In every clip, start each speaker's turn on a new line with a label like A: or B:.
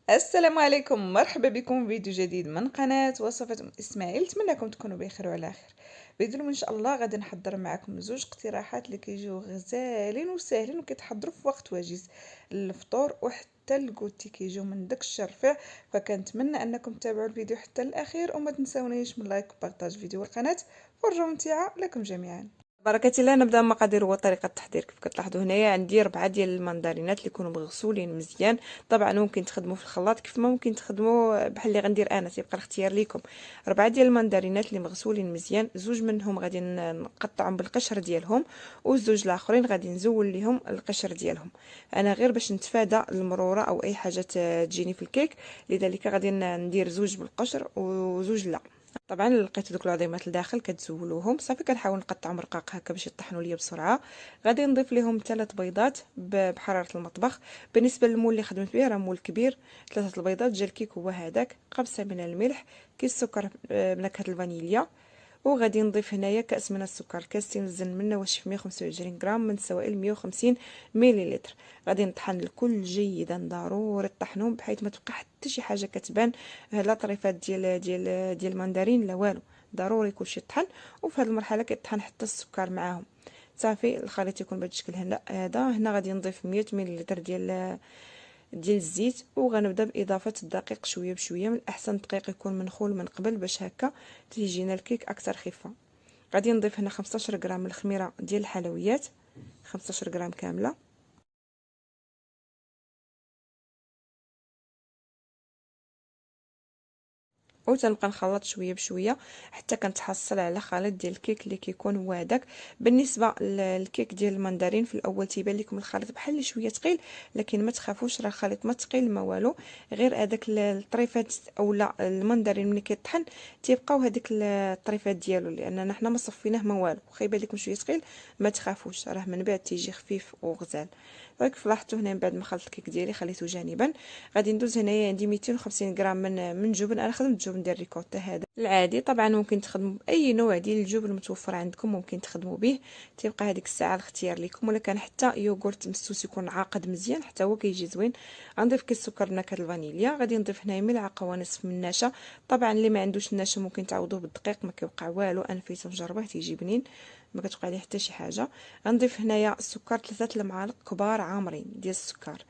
A: السلام عليكم، مرحبا بكم في فيديو جديد من قناة وصفة إسماعيل. نتمنىكم تكونوا بخير وعلى خير. بإذن الله إن شاء الله غادي نحضر معكم زوج اقتراحات اللي كيجيو غزالين وساهلين وكيتحضروا في وقت وجيز للفطور وحتى الكوتي، كيجيو من داك الشرفيع. فكنتمنى انكم تتابعوا الفيديو حتى الاخير وما تنساونيش من لايك وبارطاج فيديو القناة. فرجة ممتعة لكم جميعا. بركة الله. نبدا المقادير وطريقه التحضير. كيف كتلاحظوا هنايا عندي 4 ديال المندرينات اللي يكونوا مغسولين مزيان. طبعا ممكن تخدموا في الخلاط كيف ما ممكن تخدموا بحال اللي غندير انا، تيبقى الاختيار ليكم. 4 ديال المندرينات اللي مغسولين مزيان، زوج منهم غادي نقطعهم بالقشر ديالهم، والزوج الاخرين غادي نزول ليهم القشر ديالهم. انا غير باش نتفادى المروره او اي حاجه تجيني في الكيك، لذلك غادي ندير زوج بالقشر وزوج لا. طبعا لقيت دوك العظيمات لداخل كتزولوهم صافي، كنحاول نقطعهم رقاق هكا باش يطحنوا ليا بسرعه. غادي نضيف لهم 3 بيضات بحراره المطبخ. بالنسبه للمول اللي خدمت به راه مول كبير. 3 البيضات ديال الكيك هو هذاك، قبصه من الملح، كيس سكر بنكهه الفانيليا. وغادي نضيف هنايا كاس من السكر، كاس نوزن منه واش في 125 غرام من سوائل 150 مليلتر. غادي نطحن الكل جيدا، ضروري طحنهم بحيث ما تبقى حتى شي حاجه كتبان، لا طريفات ديال المندرين لا والو. ضروري كلشي يطحن، وفي هذه المرحله كيطحن حتى السكر معاهم. صافي الخليط يكون بهذا الشكل. هنا غادي نضيف 100 مليلتر ديال الزيت، وغنبدا باضافه الدقيق شويه بشويه. من الاحسن الدقيق يكون منخول من قبل باش هكا تيجينا الكيك اكثر خفه. غادي نضيف هنا 15 غرام من الخميره ديال الحلويات، 15 غرام كامله. وتنبقى نخلط شويه بشويه حتى كنتحصل على خليط ديال الكيك اللي كيكون هو هذاك. بالنسبه للكيك ديال المندرين في الاول تيبان لكم الخليط بحال شويه ثقيل، لكن ما تخافوش، راه الخليط ما ثقيل ما والو، غير هذاك الطريفات اولا المندرين ملي كيطحن تيبقاو هذيك الطريفات ديالو، لاننا حنا ما صفيناه ما والو. واخا يبان لكم شويه ثقيل ما تخافوش، راه من بعد تيجي خفيف وغزال. كيف لاحظتوا هنا من بعد ما خلطت الكيك ديالي خليته جانبا، غادي ندوز هنايا عندي 250 غرام من جبن. انا خدمت جبن ديال ريكوتا هذا العادي، طبعا ممكن تخدموا باي نوع ديال الجبن المتوفر عندكم، ممكن تخدموا به. تيبقى هذيك الساعه الاختيار لكم، ولا كان حتى يوغورت مسوس يكون عاقد مزيان حتى هو كيجي زوين. غنضيف كيس سكر بنكهه الفانيليا. غادي نضيف هنايا ملعقه ونصف من النشا. طبعا اللي ما عندوش النشا ممكن تعوضوه بالدقيق، ما كيوقع والو، انا فايته نجربه تيجي بنين، ما كتوقع ليه حتى شي حاجه. غنضيف هنايا السكر 3 المعالق كبار عامرين ديال السكر.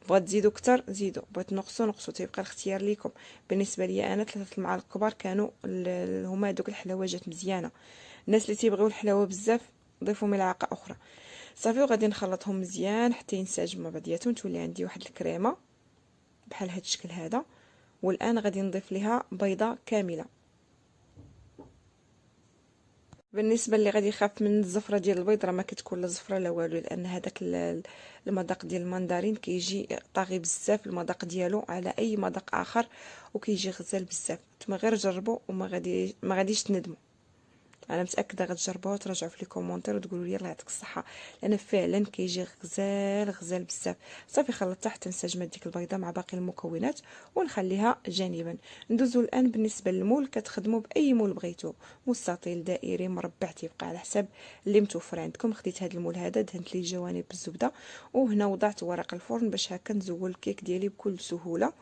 A: بغات تزيدوا اكثر زيدوا، بغيت نقصوا تيبقى الاختيار ليكم. بالنسبه لي انا 3 المعالق كبار كانوا هما دوك الحلاوجات مزيانه. الناس اللي تيبغيو الحلاوه بزاف ضيفوا ملعقه اخرى. صافي وغادي نخلطهم مزيان حتى ينسجموا مع بعضياتهم، تولي عندي واحد الكريمه بحال هذا الشكل هذا. والان غادي نضيف ليها بيضه كامله. بالنسبه اللي غادي يخاف من الزفره ديال البيض، راه ما كتكون لا زفره لا والو، لان هذاك المذاق ديال المندرين كيجي طاغي بزاف المذاق ديالو على اي مذاق اخر، وكيجي غزال بزاف. نتوما غير جربوا ما غاديش تندموا. انا متاكده غتجربوها وترجعوا في لي كومونتير وتقولوا لي الله يعطيك الصحه، لان فعلا كيجي غزال بزاف. صافي خلطتها حتى انسجمت ديك البيضه مع باقي المكونات ونخليها جانبا. ندوزو الان بالنسبه للمول. كتخدموا باي مول بغيتو، مستطيل دائري مربع تيبقى على حسب اللي متوفر عندكم. خديت هذا المول هذا دهنت ليه الجوانب بالزبده، وهنا وضعت ورق الفرن باش هكا نزول الكيك ديالي بكل سهوله.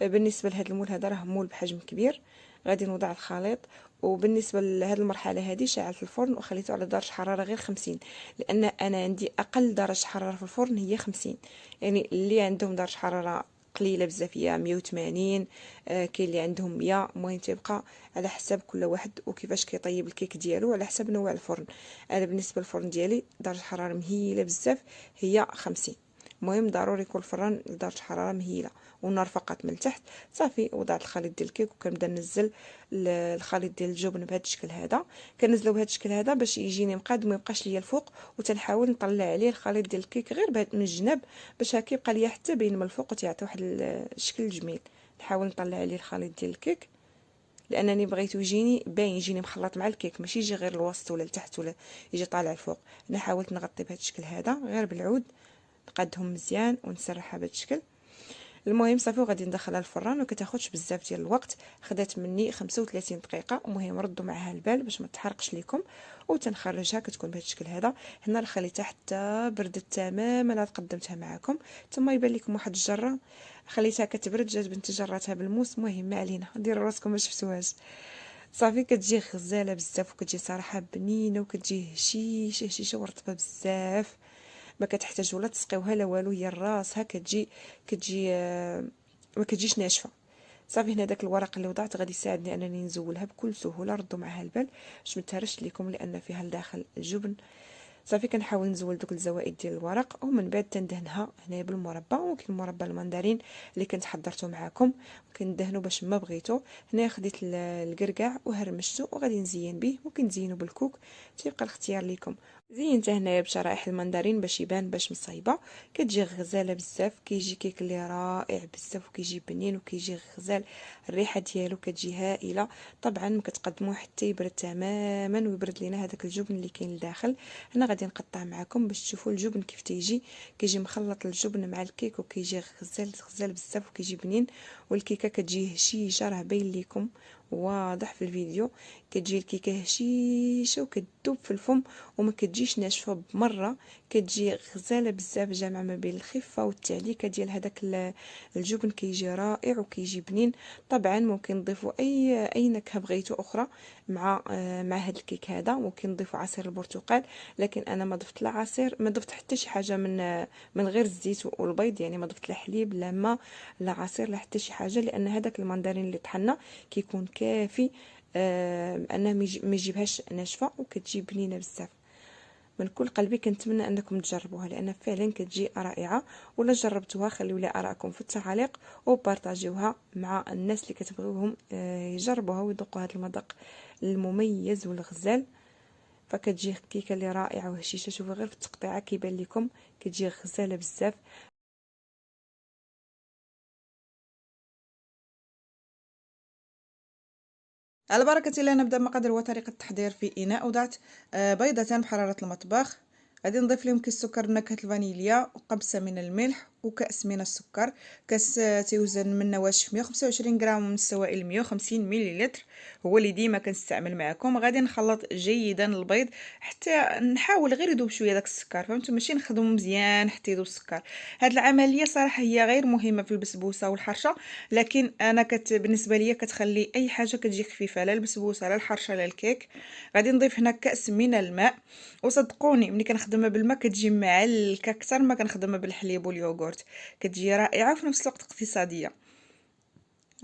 A: بالنسبه لهذا المول هذا راه مول بحجم كبير. غادي نوضع الخليط، وبالنسبه لهذه المرحله هذه شعلت الفرن وخليته على درجه حراره غير 50، لان انا عندي اقل درجه حراره في الفرن هي 50. يعني اللي عندهم درجه حراره قليله بزاف هي 180، كاين اللي عندهم 100. المهم تيبقى على حسب كل واحد وكيفاش كيطيب الكيك ديالو، على حسب نوع الفرن. انا بالنسبه للفرن ديالي درجه حراره مهيله بزاف هي 50. المهم ضروري يكون الفران لدرجه حراره مهيله والنار فقط من التحت. صافي وضعت الخليط ديال الكيك وكنبدا ننزل الخليط ديال الجبن بهذا الشكل هذا. كنزلو بهذا الشكل هذا باش يجيني مقاد، ما يبقاش ليا الفوق. وتنحاول نطلع عليه الخليط ديال الكيك غير من الجناب باش هكا يبقى ليا حتى بين من الفوق وتعطي واحد الشكل جميل. نحاول نطلع عليه الخليط ديال الكيك لانني بغيتو يجيني باين، يجيني مخلط مع الكيك، ماشي يجي غير الوسط ولا لتحت ولا يجي طالع الفوق. انا حاولت نغطي بهذا الشكل هذا غير بالعود، نقادهم مزيان ونسرحها بهذا الشكل.
B: المهم صافي وغادي ندخلها الفران، وكتاخذش بزاف ديال الوقت، خدات مني 35 دقيقه. المهم ردوا معها البال باش ما تحرقش لكم، وتنخرجها كتكون بهذا الشكل هذا. هنا خليتها حتى بردت تماما، عاد قدمتها معكم. ثم يبان لكم واحد الجره خليتها كتبرد، جات بنتي جراتها بالموس. المهم ما علينا، ديروا راسكم ما شفتوهاش. صافي كتجي غزاله بزاف، وكتجي صراحه بنينه، وكتجي هشيشه ورطبه بزاف، ما كتحتاج ولا تسقيوها لا والو، هي راسها كتجي ما كتجيش ناشفه. صافي هنا داك الورق اللي وضعت غادي يساعدني انني نزولها بكل سهوله. ردوا معها البال باش ما تهرش لكم، لان فيها لداخل الجبن. صافي كنحاول نزول دوك الزوائد ديال الورق، ومن بعد تندهنها هنايا بالمربى. وكاين مربى المندرين اللي كنت حضرته معكم، كندهنو باش ما بغيتو. هنا خديت الكركاع وهرمشته وغادي نزين به، ممكن تزينوا بالكوك، تيبقى الاختيار لكم. زينتها هنايا بشرائح المندرين باش يبان باش مصايبه. كتجي غزاله بزاف، كيجي كيك اللي رائع بزاف، وكيجي بنين وكيجي غزال. الريحه ديالو كتجي هائله. طبعا ما كتقدموه حتى يبرد تماما ويبرد لينا هذاك الجبن اللي كاين لداخل. هنا غادي نقطع معكم باش تشوفوا الجبن كيف كيجي مخلط الجبن مع الكيك، وكيجي غزال بزاف وكيجي بنين. والكيكه كتجي هشيشه، راه باين لكم واضح في الفيديو. كتجي الكيكه هشيشه وكتذوب في الفم، وما كتجيش ناشفه بمره. كتجي غزاله بزاف، جامعه ما بين الخفه والتعليكه ديال هذاك الجبن. كيجي رائع وكيجي بنين. طبعا ممكن نضيفوا اي نكهه بغيتو اخرى مع هذا الكيك هذا. ممكن نضيفوا عصير البرتقال، لكن انا ما ضفت لا عصير، ما ضفت حتى شي حاجه من غير الزيت والبيض. يعني ما ضفت لا حليب لا ما لا عصير لا حتى شي حاجه، لان هذاك المندرين اللي طحنا كيكون كافي انه ما يجيبهاش ناشفه، وكتجي بنينه بزاف. من كل قلبي كنتمنى انكم تجربوها، لان فعلا كتجي رائعه. ولا جربتوها خليوا لي ارائكم في التعاليق، وبارطاجيوها مع الناس اللي كتبغيوهم يجربوها ويذوقوا هذا المذاق المميز والغزال. فكتجي كيكه اللي رائعه وهشيشه. شوفوا غير في التقطيعه كيبان لكم كتجي غزاله بزاف.
A: على بركة الله نبدأ مقادير وطريقة التحضير. في إناء وضعت بيضتان بحرارة المطبخ، غادي نضيف لهم كيس سكر بنكهة الفانيليا، وقبسة من الملح، وكأس من السكر. كاس تيوزن من نواشف 125 غرام، ومن السوائل 150 مليلتر، هو اللي ديما كنستعمل معكم. غادي نخلط جيدا البيض حتى نحاول غير يذوب شويه داك السكر، فهمتوا؟ ماشي نخدمو مزيان حتى يذوب السكر. هاد العمليه صراحه هي غير مهمه في البسبوسه والحرشه، لكن انا بالنسبه ليا كتخلي اي حاجه كتجي خفيفه، لا البسبوسه لا الحرشه لا الكيك. غادي نضيف هنا كأس من الماء، وصدقوني ملي كنخدمها بالماء كتجي معلكه اكثر ما كنخدمها بالحليب واليوغورت. كتجي رائعه وفي نفس الوقت اقتصاديه.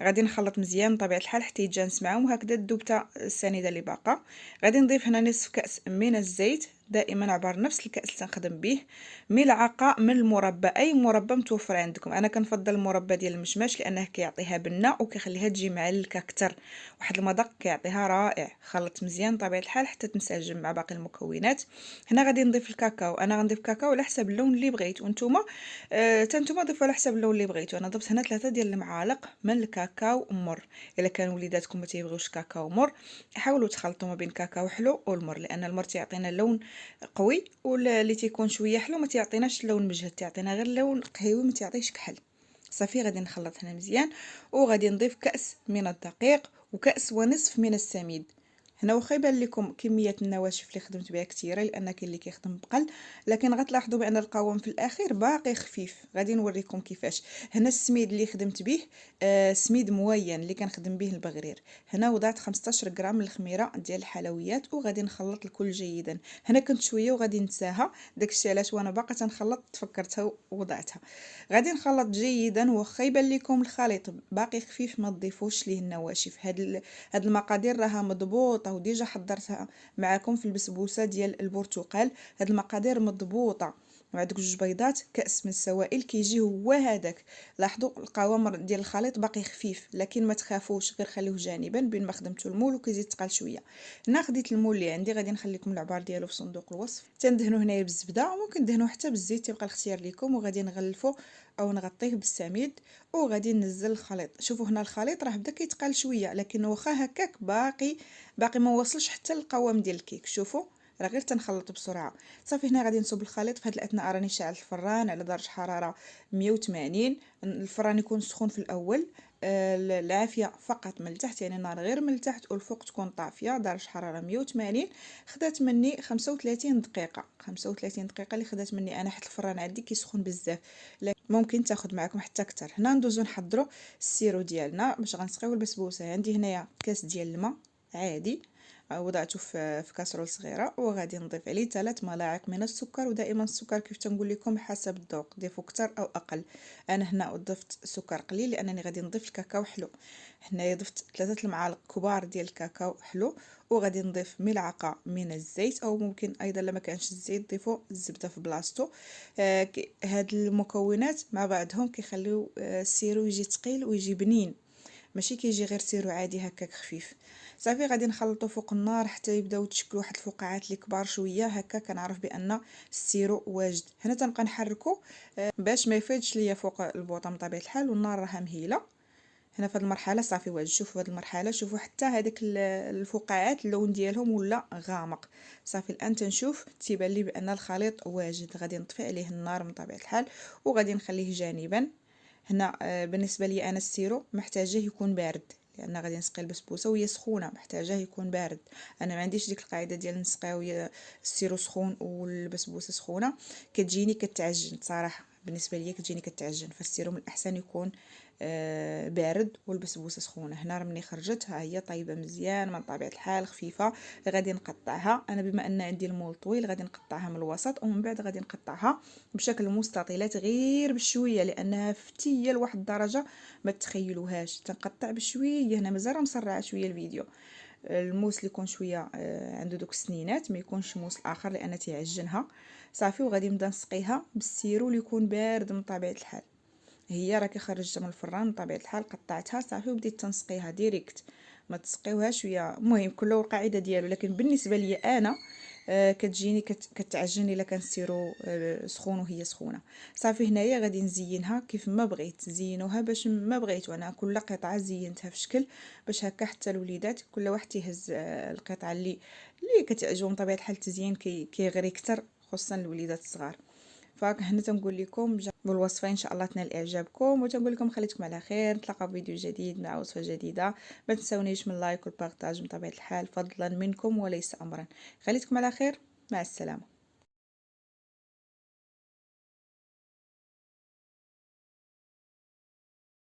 A: غادي نخلط مزيان بطبيعه الحال حتى يتجانس معاهم، وهكذا الدوبته السنيده اللي باقا. غادي نضيف هنا نصف كأس من الزيت، دائما عبر نفس الكأس اللي تنخدم به. ملعقه من المربى، اي مربى متوفر عندكم. انا كنفضل المربى ديال المشماش لانه كيعطيها بنه وكيخليها تجي معلكه اكثر، واحد المذاق كيعطيها رائع. خلط مزيان بطبيعه الحال حتى تنسجم مع باقي المكونات. هنا غادي نضيف الكاكاو، انا غنضيف كاكاو على حسب اللون اللي بغيتو نتوما. نتوما ضيفوا على حسب اللون اللي بغيتو. انا ضفت هنا 3 ديال المعالق من الكاكاو مر. الا كان وليداتكم ما تيبغيوش كاكاو مر، حاولوا تخلطوا ما بين كاكاو حلو والمر، لان المر تيعطينا لون قوي، واللي تيكون شويه حلو ما تيعطيناش اللون مجهد، تعطينا غير لون قهوي ما تعطيش كحل. صافي غادي نخلط هنا مزيان، وغادي نضيف كأس من الدقيق وكأس ونصف من السميد. هنا واخا يبان لكم كميه النواشف اللي خدمت بها كثيره، لان كاين اللي كيخدم بقل، لكن غتلاحظوا بان القوام في الاخير باقي خفيف. غادي نوريكم كيفاش. هنا السميد اللي خدمت به سميد موين اللي كنخدم به البغرير. هنا وضعت 15 غرام من الخميره ديال الحلويات، وغادي نخلط الكل جيدا. هنا كنت شويه وغادي ننساها، داكشي علاش وانا باقا تنخلط تفكرتها ووضعتها. غادي نخلط جيدا، واخا يبان لكم الخليط باقي خفيف ما تضيفوش ليه النواشف. هاد المقادير راها مضبوطه وديجا حضرتها معكم في البسبوسه ديال البرتقال. هاد المقادير مضبوطه. مع دوك جوج بيضات، كأس من السوائل، كيجي هو هذاك. لاحظوا القوام ديال الخليط باقي خفيف، لكن ما تخافوش، غير خليوه جانبا بين ما خدمتوا المول وكيزيد تقال شويه. هنا خديت المول اللي عندي، غادي نخلي لكم العبار ديالو في صندوق الوصف. تندهنوا هنايا بالزبده، وممكن دهنوا حتى بالزيت، تيبقى الاختيار لكم. وغادي نغلفو او نغطيه بالسميد، وغادي ننزل الخليط. شوفوا هنا الخليط راه بدا كيتقال شويه، لكن واخا هكاك باقي ما وصلش حتى للقوام ديال الكيك. شوفوا راه غير تنخلط بسرعه. صافي هنا غادي نصب الخليط. في هذه الاثناء راني شاعل الفران على درجه حراره 180. الفران يكون سخون في الاول. العافيه فقط من التحت، يعني النار غير من التحت والفوق تكون طافيه، درجه حراره 180. خدات مني 35 دقيقه. 35 دقيقه اللي خدات مني انا، حيت الفران عندي كيسخن بزاف، ممكن تاخد معكم حتى اكثر. هنا ندوزو نحضروا السيرو ديالنا باش غنسقيو البسبوسه. عندي هنايا كاس ديال الماء عادي، وضعته في كاسرول صغيره، وغادي نضيف عليه 3 ملاعق من السكر. ودائما السكر كيف تنقول لكم حسب الذوق، ضيفوا اكثر او اقل. انا هنا ضفت سكر قليل لانني غادي نضيف الكاكاو حلو. هنايا ضفت 3 المعالق كبار ديال الكاكاو حلو، وغادي نضيف ملعقه من الزيت، او ممكن ايضا لما كانش الزيت ضيفوا الزبده في بلاصتو. هاد المكونات مع بعضهم كيخليو السيرو يجي ثقيل ويجي بنين، ماشي كيجي غير سيرو عادي هكاك خفيف. صافي غادي نخلطو فوق النار حتى يبداو تشكلوا واحد الفقاعات اللي كبار شويه هكا، كنعرف بان السيرو واجد. هنا تنبقى نحركو باش ما يفيضش ليا فوق البوطه من طبيعه الحال، والنار راها مهيله. هنا في هذه المرحله صافي واجد. شوفوا هذه المرحله، شوفوا حتى هذيك الفقاعات اللون ديالهم ولا غامق. صافي الان تنشوف تيبان لي بان الخليط واجد. غادي نطفي عليه النار من طبيعه الحال وغادي نخليه جانبا. هنا بالنسبه لي انا السيرو محتاجه يكون بارد، لان غادي نسقي البسبوسه وهي سخونه، محتاجه يكون بارد. انا ما عنديش ديك القاعده ديال نسقيو السيرو سخون والبسبوسه سخونه، كتجيني كتعجن صراحه. بالنسبه ليا كتجيني كتعجن، فالسيرو من الاحسن يكون بارد والبسبوسه سخونه. هنا ملي خرجت ها هي طيبه مزيان من طبيعه الحال، خفيفه. غادي نقطعها انا، بما ان عندي المول طويل غادي نقطعها من الوسط، ومن بعد غادي نقطعها بشكل مستطيلات غير بشويه، لانها فتيه لواحد الدرجه ما تتخيلوهاش. تنقطع بشويه. هنا مازال مسرعه شويه الفيديو. الموس اللي يكون شويه عنده دوك السنينات، ما يكونش موس اخر لان تيعجنها. صافي وغادي نبدا نسقيها بالسيرو اللي يكون بارد من طبيعه الحال. هي راه كي خرجتها من الفران بطبيعه الحال قطعتها صافي وبديت تنسقيها ديريكت، ما تسقيوهاش ويا. المهم كل القاعده ديالو، لكن بالنسبه لي انا كتجيني كتعجن الا كان السيرو سخون وهي سخونه. صافي هنايا غادي نزينها كيف ما بغيت. زينوها باش ما بغيت، وانا كل قطعه زينتها في شكل باش هكا حتى الوليدات كل واحد تيهز القطعه اللي كتعجبهم. طبيعه الحال التزيين كيغري اكثر، خصوصا الوليدات الصغار. فهنا تنقول لكم بالوصفه ان شاء الله تنال اعجابكم، وتنقول لكم خليتكم على خير. نتلاقاو في فيديو جديد مع وصفه جديده. ما تنسونيش من لايك والبارطاج من طبيعه الحال، فضلا منكم وليس امرا. خليتكم على خير، مع السلامه.